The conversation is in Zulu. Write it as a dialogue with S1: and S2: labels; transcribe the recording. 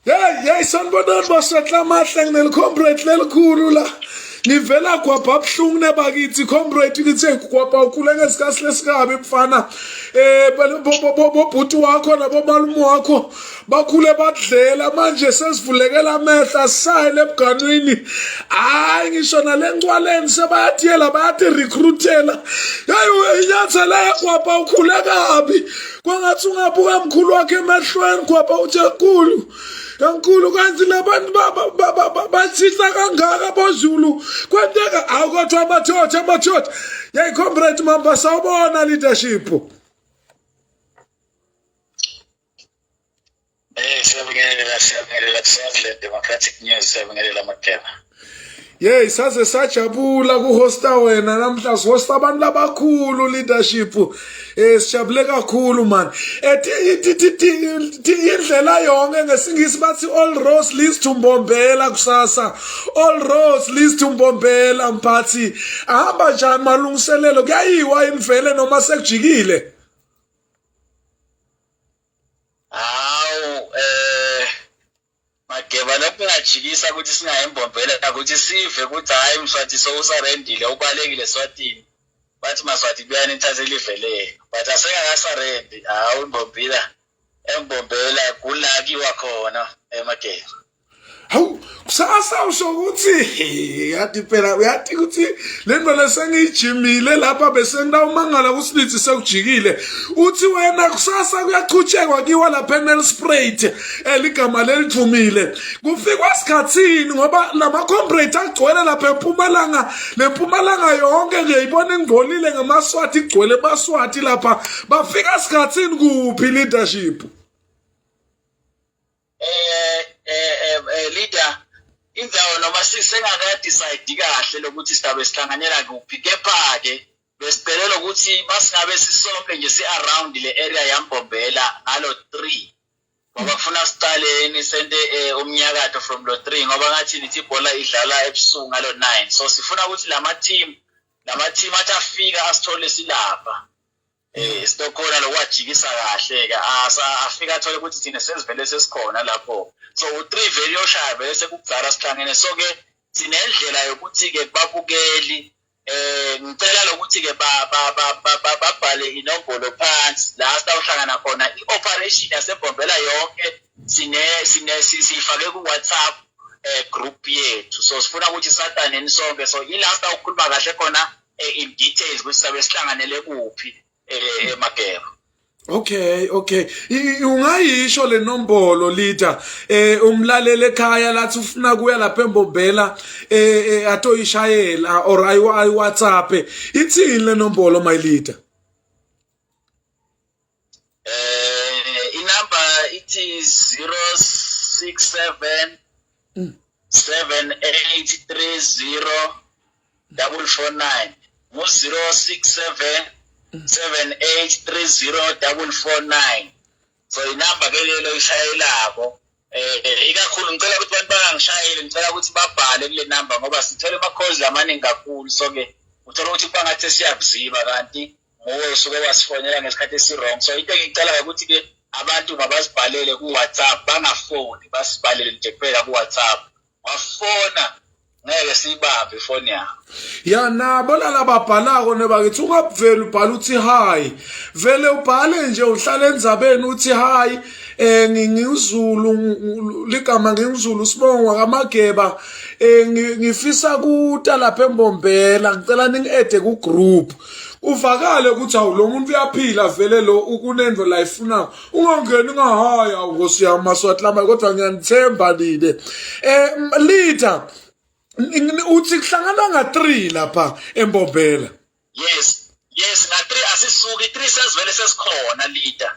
S1: Hey sanibonani basatla amahle nginelikomrade lelikhulu la. Ngivela kwapha abhlungu nebakithi comrade ngithe kwapha ukhule ngesikhathi lesikabi mfana. Bobhuti wakho nabomalume wakho bakhule badlela manje sesivulekela amehla asayile ebganwini. Hayi ngisho nalencwaleni sebayathiyela bayathi recruitela. Hayi inyathi la kwapha ukhule kabi. Kwangathi ungabuka mkhulu wakhe emehlweni kwapha uthe kukhulu. Yankulu kanti labantu bathisa kangaka boZulu kwenteka awukodwa amathotha yayi comrade mamba sawubona leadership
S2: siyabingelela Swaziland Democratic News siyabingelela Makeba.
S1: Yey saze sajabula kuhosta wena namhla sihosta abantu labakhulu leadership sijabule kakhulu man indlela yonke ngesingisi bathi all roads leads to MBOMBELA kusasa all roads leads to MBOMBELA mphathi ahamba njani malungiselelo kuyayiwa imvele noma sekujikile
S2: Makeba lapho ngajikisa ukuthi singayembombela ukuthi sive ukuthi hayi Mswati sowusarendile ubalekile Swatini bathi Maswati kuyani inthathele ivele but asengakasarendi hawu embombela kulakiwa khona eMageba.
S1: Hawu kusasa usho ukuthi yathi phela uyathi ukuthi lento lesengijimile lapha bese ngidawumangala kusilithi sekujikile uthi wena kusasa kuyachutshekwa kiwa la panel sprayed eligama lelithumile kufikwa isikhatsini ngoba lama comrade agcwele lapha eMpumalanga leMpumalanga yonke ngiyibona ingcolile ngamaswati igcwele baswati lapha bafika isikhatsini kuphi leadership
S2: leader indzawo noma sisengakadecide kahle lokuthi sizabe sihlanganyela kuphi kepha ke besicelela ukuthi masingabe sisonke nje si-around le area yambombela ngalo 3 ngoba kufuna siqaleni sente umnyakato from lo 3 ngoba ngathi nithi ibhola idlala ebusuku ngalo 9 so sifuna ukuthi lama team athi afika asithole silapha sitokhona lokwajikisa kahle ke afika athole ukuthi thina sesivele sesikhona lapho so u3 vele yoshaya vele sekugcala sihlangene so ke sinendlela yokuthi ke babukeli ngicela lokuthi ke babhale inombolo phansi la sitawuhlangana khona ioperation yasebombela yonke siyifake ku WhatsApp group yethu so sifuna ukuthi sataneni sonke so ila sitawukhuluma kahle khona in details ukuthi sabe sihlanganele kuphi Makeba.
S1: Okay ungayisho le nombolo leader umlalele ekhaya lathi ufuna kuya lapha eMbombela atoyishayela or ayi WhatsApp ithini le nombolo my leader
S2: inumber it is 067 7830 449 067 7830 so inamba ke lelo ishayelako ikakhulu ngicela ukuthi abantu bangangishayeli ngicela ukuthi babhale kule number ngoba sithele ama calls amaningi kakhulu so ke uthola ukuthi bangathi siyakuziba kanti ngowe usuke wasifonela ngesikhathi esirong so into engicela ukuthi ke abantu mabasibhalele ku WhatsApp bangafoni basibhalele nje kuphela ku WhatsApp wafona ngeke siyibambe ifoni yakho
S1: ya nabo lalababhalako nebakithi ungavela ubhala uthi hi vele ubhale nje uhlala endzabeni uthi hi ngingizulu ligama ngingizulu sibongwa kaMageba ngifisa kuta lapha eMbombela ngicela ningi-ede ku group uvakale ukuthi awu lo muntu uyaphila vele lo ukunendo la ifuna ungangeni ngahaya ngosiyama Maswati lama kodwa ngiyanithemba nine leader uthi kuhlangana nga3 lapha eMbombela
S2: yes nga3 asisuki 3 sesivele sesikhona leader